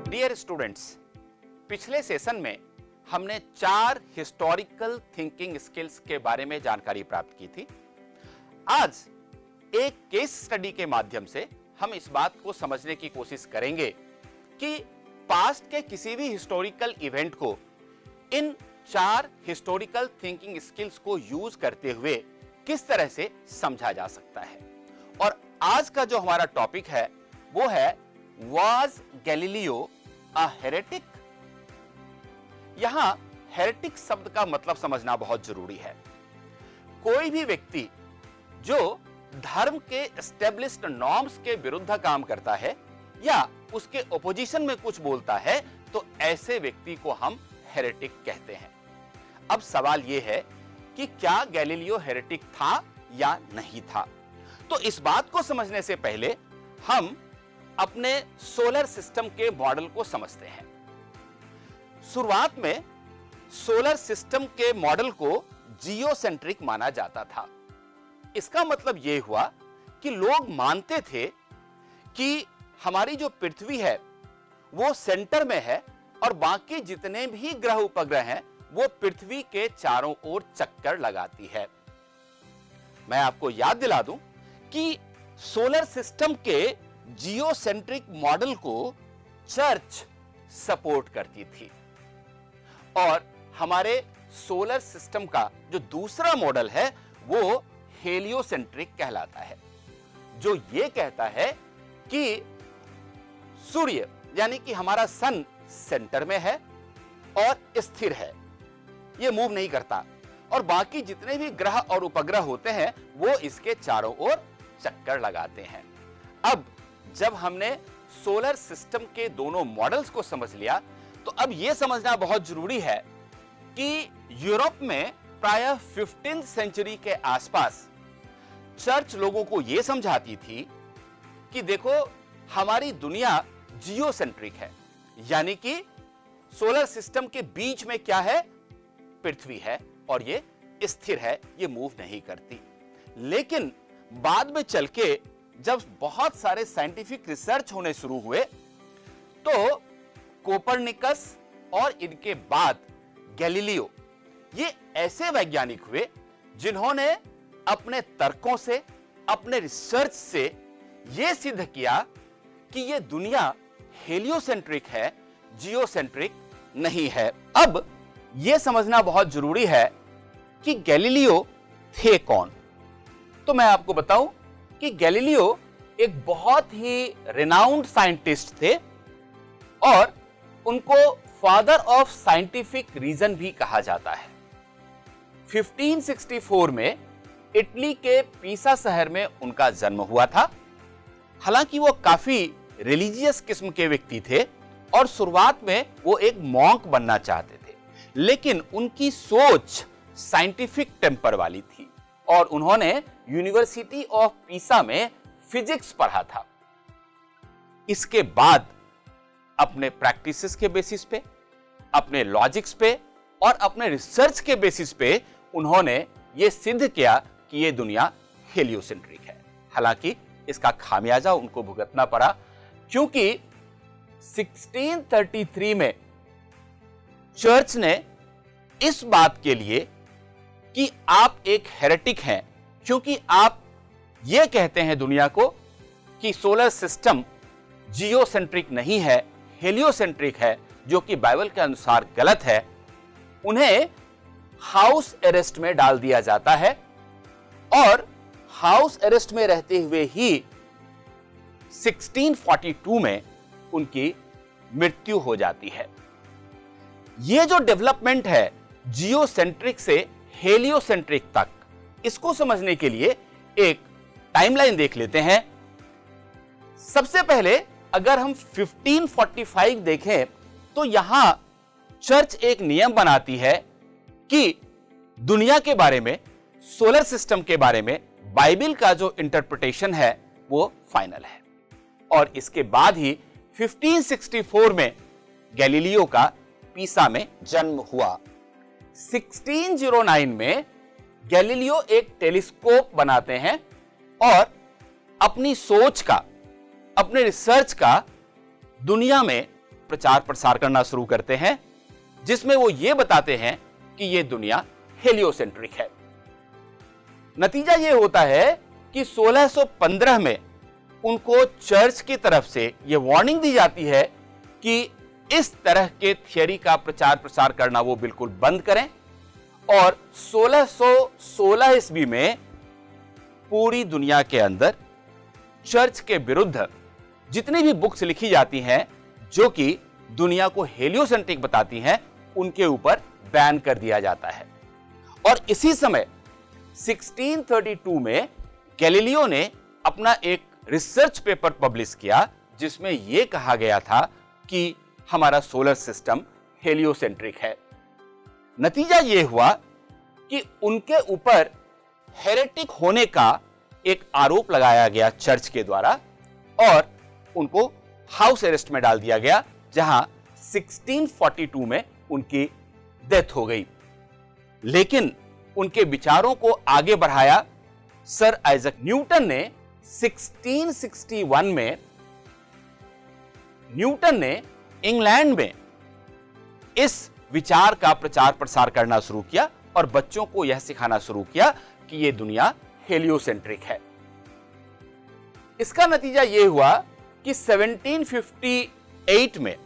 Dear students, पिछले session में हमने 4 हिस्टोरिकल थिंकिंग स्किल्स के बारे में जानकारी प्राप्त की थी। आज एक केस स्टडी के माध्यम से हम इस बात को समझने की कोशिश करेंगे कि पास्ट के किसी भी हिस्टोरिकल इवेंट को इन 4 हिस्टोरिकल थिंकिंग स्किल्स को यूज करते हुए किस तरह से समझा जा सकता है। और आज का जो हमारा टॉपिक है वो है वाज गैलीलियो अ हेरेटिक। यहां हेरेटिक शब्द का मतलब समझना बहुत जरूरी है। कोई भी व्यक्ति जो धर्म के एस्टेब्लिश्ड नॉर्म्स के विरुद्ध काम करता है या उसके ओपोजिशन में कुछ बोलता है तो ऐसे व्यक्ति को हम हेरेटिक कहते हैं। अब सवाल यह है कि क्या गैलीलियो हेरेटिक था या नहीं था। तो इस बात को समझने से पहले हम अपने सोलर सिस्टम के मॉडल को समझते हैं। शुरुआत में सोलर सिस्टम के मॉडल को जियोसेंट्रिक माना जाता था। इसका मतलब यह हुआ कि लोग मानते थे कि हमारी जो पृथ्वी है वो सेंटर में है और बाकी जितने भी ग्रह उपग्रह हैं वो पृथ्वी के चारों ओर चक्कर लगाती है। मैं आपको याद दिला दूं कि सोलर सिस्टम के जियोसेंट्रिक मॉडल को चर्च सपोर्ट करती थी और हमारे सोलर सिस्टम का जो दूसरा मॉडल है वो हेलियोसेंट्रिक कहलाता है, जो ये कहता है कि सूर्य यानी कि हमारा सन सेंटर में है और स्थिर है, ये मूव नहीं करता और बाकी जितने भी ग्रह और उपग्रह होते हैं वो इसके चारों ओर चक्कर लगाते हैं। अब जब हमने सोलर सिस्टम के दोनों मॉडल्स को समझ लिया तो अब यह समझना बहुत जरूरी है कि यूरोप में प्रायः 15th सेंचुरी के आसपास चर्च लोगों को यह समझाती थी कि देखो हमारी दुनिया जियोसेंट्रिक है, यानी कि सोलर सिस्टम के बीच में क्या है, पृथ्वी है और ये स्थिर है, ये मूव नहीं करती। लेकिन बाद में चल के जब बहुत सारे साइंटिफिक रिसर्च होने शुरू हुए तो कोपरनिकस और इनके बाद गैलीलियो ये ऐसे वैज्ञानिक हुए जिन्होंने अपने तर्कों से, अपने रिसर्च से यह सिद्ध किया कि यह दुनिया हेलियोसेंट्रिक है, जियोसेंट्रिक नहीं है। अब यह समझना बहुत जरूरी है कि गैलीलियो थे कौन। तो मैं आपको बताऊं कि गैलीलियो एक बहुत ही रिनाउंड साइंटिस्ट थे और उनको फादर ऑफ साइंटिफिक रीजन भी कहा जाता है। 1564 में इटली के पीसा शहर में उनका जन्म हुआ था। हालांकि वो काफी रिलीजियस किस्म के व्यक्ति थे और शुरुआत में वो एक मॉन्क बनना चाहते थे, लेकिन उनकी सोच साइंटिफिक टेम्पर वाली थी और उन्होंने यूनिवर्सिटी ऑफ पीसा में फिजिक्स पढ़ा था। इसके बाद अपने प्रैक्टिसेस के बेसिस पे, अपने लॉजिक्स पे और अपने रिसर्च के बेसिस पे उन्होंने ये सिद्ध किया कि ये दुनिया हेलियोसेंट्रिक है। हालांकि इसका खामियाजा उनको भुगतना पड़ा, क्योंकि 1633 में चर्च ने इस बात के लिए कि आप एक हेरेटिक हैं, क्योंकि आप ये कहते हैं दुनिया को कि सोलर सिस्टम जियोसेंट्रिक नहीं है, हेलियोसेंट्रिक है, जो कि बाइबल के अनुसार गलत है, उन्हें हाउस अरेस्ट में डाल दिया जाता है और हाउस अरेस्ट में रहते हुए ही 1642 में उनकी मृत्यु हो जाती है। यह जो डेवलपमेंट है जियोसेंट्रिक से हेलियोसेंट्रिक तक, इसको समझने के लिए एक टाइमलाइन देख लेते हैं। सबसे पहले अगर हम 1545 देखें तो यहां चर्च एक नियम बनाती है कि दुनिया के बारे में, सोलर सिस्टम के बारे में बाइबल का जो इंटरप्रिटेशन है वो फाइनल है। और इसके बाद ही 1564 में गैलीलियो का पीसा में जन्म हुआ। 1609 में गैलीलियो एक टेलीस्कोप बनाते हैं और अपनी सोच का, अपने रिसर्च का दुनिया में प्रचार प्रसार करना शुरू करते हैं, जिसमें वो ये बताते हैं कि ये दुनिया हेलियोसेंट्रिक है। नतीजा ये होता है कि 1615 में उनको चर्च की तरफ से ये वार्निंग दी जाती है कि इस तरह के थियरी का प्रचार प्रसार करना वो बिल्कुल बंद करें, और 1616 ईस्वी में पूरी दुनिया के अंदर चर्च के विरुद्ध जितनी भी बुक्स लिखी जाती हैं जो कि दुनिया को हेलियोसेंट्रिक बताती हैं, उनके ऊपर बैन कर दिया जाता है। और इसी समय 1632 में गैलीलियो ने अपना एक रिसर्च पेपर पब्लिश किया जिसमें यह कहा गया था कि हमारा सोलर सिस्टम हेलियोसेंट्रिक है। नतीजा यह हुआ कि उनके ऊपर हेरेटिक होने का एक आरोप लगाया गया चर्च के द्वारा और उनको हाउस अरेस्ट में डाल दिया गया, जहां 1642 में उनकी डेथ हो गई। लेकिन उनके विचारों को आगे बढ़ाया सर आइजक न्यूटन ने। 1661 में न्यूटन ने इंग्लैंड में इस विचार का प्रचार प्रसार करना शुरू किया और बच्चों को यह सिखाना शुरू किया कि यह दुनिया हेलियोसेंट्रिक है। इसका नतीजा यह हुआ कि 1758 में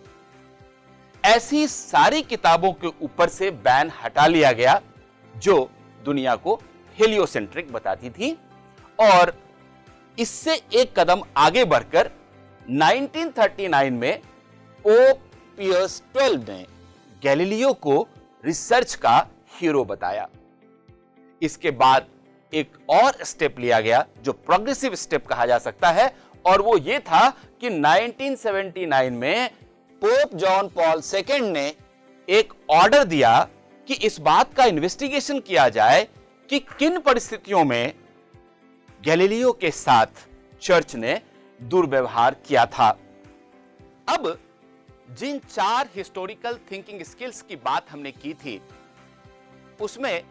ऐसी सारी किताबों के ऊपर से बैन हटा लिया गया जो दुनिया को हेलियोसेंट्रिक बताती थी, और इससे एक कदम आगे बढ़कर 1939 में पोप पियस 12 ने गैलीलियो को रिसर्च का हीरो बताया। इसके बाद एक और स्टेप लिया गया जो प्रोग्रेसिव स्टेप कहा जा सकता है, और वो ये था कि 1979 में पोप जॉन पॉल सेकंड ने एक ऑर्डर दिया कि इस बात का इन्वेस्टिगेशन किया जाए कि किन परिस्थितियों में गैलीलियो के साथ चर्च ने दुर्व्यवहार किया था। अब जिन 4 हिस्टोरिकल थिंकिंग स्किल्स की बात हमने की थी, उसमें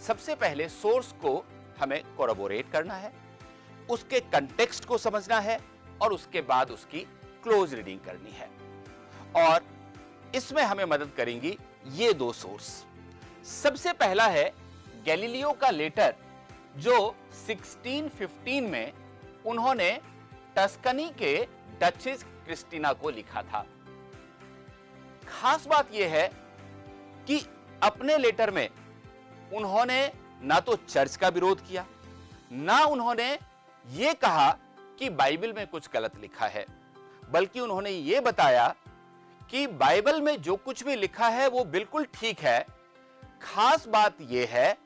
सबसे पहले सोर्स को हमें कोरबोरेट करना है, उसके कंटेक्स्ट को समझना है और उसके बाद उसकी क्लोज रीडिंग करनी है। और इसमें हमें मदद करेंगी ये 2 सोर्स। सबसे पहला है गैलीलियो का लेटर जो 1615 में उन्होंने टस्कनी के डचेस क्रिस्टीना को लिखा था। खास बात यह है कि अपने लेटर में उन्होंने ना तो चर्च का विरोध किया, ना उन्होंने यह कहा कि बाइबल में कुछ गलत लिखा है, बल्कि उन्होंने यह बताया कि बाइबल में जो कुछ भी लिखा है वो बिल्कुल ठीक है। खास बात यह है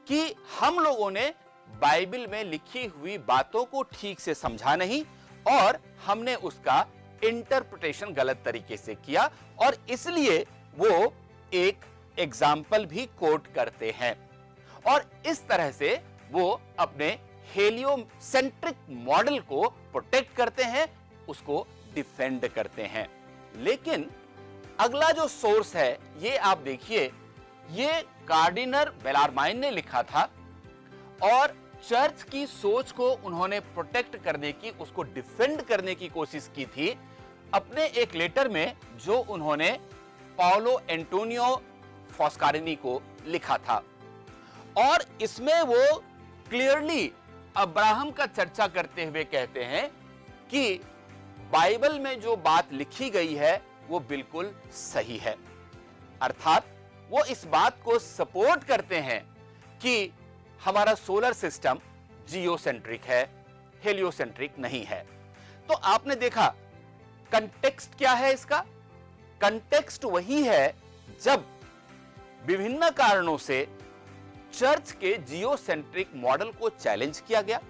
कि हम लोगों ने बाइबल में लिखी हुई बातों को ठीक से समझा नहीं और हमने उसका इंटरप्रिटेशन गलत तरीके से किया, और इसलिए वो एक एग्जाम्पल भी कोट करते हैं और इस तरह से वो अपने हेलियोसेंट्रिक मॉडल को प्रोटेक्ट करते हैं, उसको डिफेंड करते हैं। लेकिन अगला जो सोर्स है ये आप देखिए, ये कार्डिनल बेलारमाइन ने लिखा था और चर्च की सोच को उन्होंने प्रोटेक्ट करने की, उसको डिफेंड करने की कोशिश की थी अपने एक लेटर में जो उन्होंने पाओलो एंटोनियो फॉस्कारिनी को लिखा था। और इसमें वो क्लियरली अब्राहम का चर्चा करते हुए कहते हैं कि बाइबल में जो बात लिखी गई है वो बिल्कुल सही है। अर्थात वो इस बात को सपोर्ट करते हैं कि हमारा सोलर सिस्टम जियोसेंट्रिक है, हेलियोसेंट्रिक नहीं है। तो आपने देखा कंटेक्स्ट क्या है इसका? कंटेक्स्ट वही है जब विभिन्न कारणों से चर्च के जियोसेंट्रिक मॉडल को चैलेंज किया गया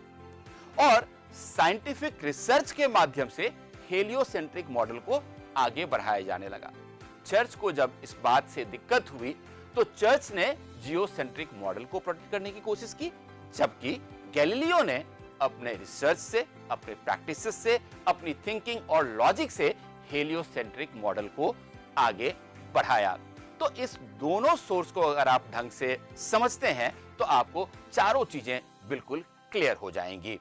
और साइंटिफिक रिसर्च के माध्यम से हेलियोसेंट्रिक मॉडल को आगे बढ़ाया जाने लगा। चर्च को जब इस बात से दिक्कत हुई तो चर्च ने जियोसेंट्रिक मॉडल को प्रोटेक्ट करने की कोशिश की, जबकि गैलीलियो ने अपने रिसर्च से, अपने प्रैक्टिसेस से, अपनी थिंकिंग और लॉजिक से हेलियोसेंट्रिक मॉडल को आगे बढ़ाया। तो इस दोनों सोर्स को अगर आप ढंग से समझते हैं तो आपको चारों चीजें बिल्कुल क्लियर हो जाएंगी।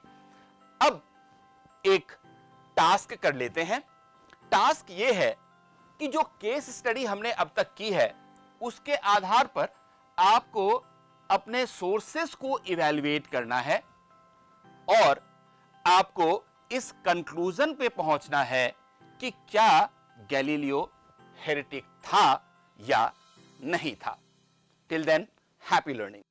अब एक टास्क कर लेते हैं। टास्क यह है कि जो केस स्टडी हमने अब तक की है उसके आधार पर आपको अपने सोर्सेस को इवैल्यूएट करना है और आपको इस कंक्लूजन पे पहुंचना है कि क्या गैलीलियो हेरेटिक था या नहीं था। Till then, happy learning.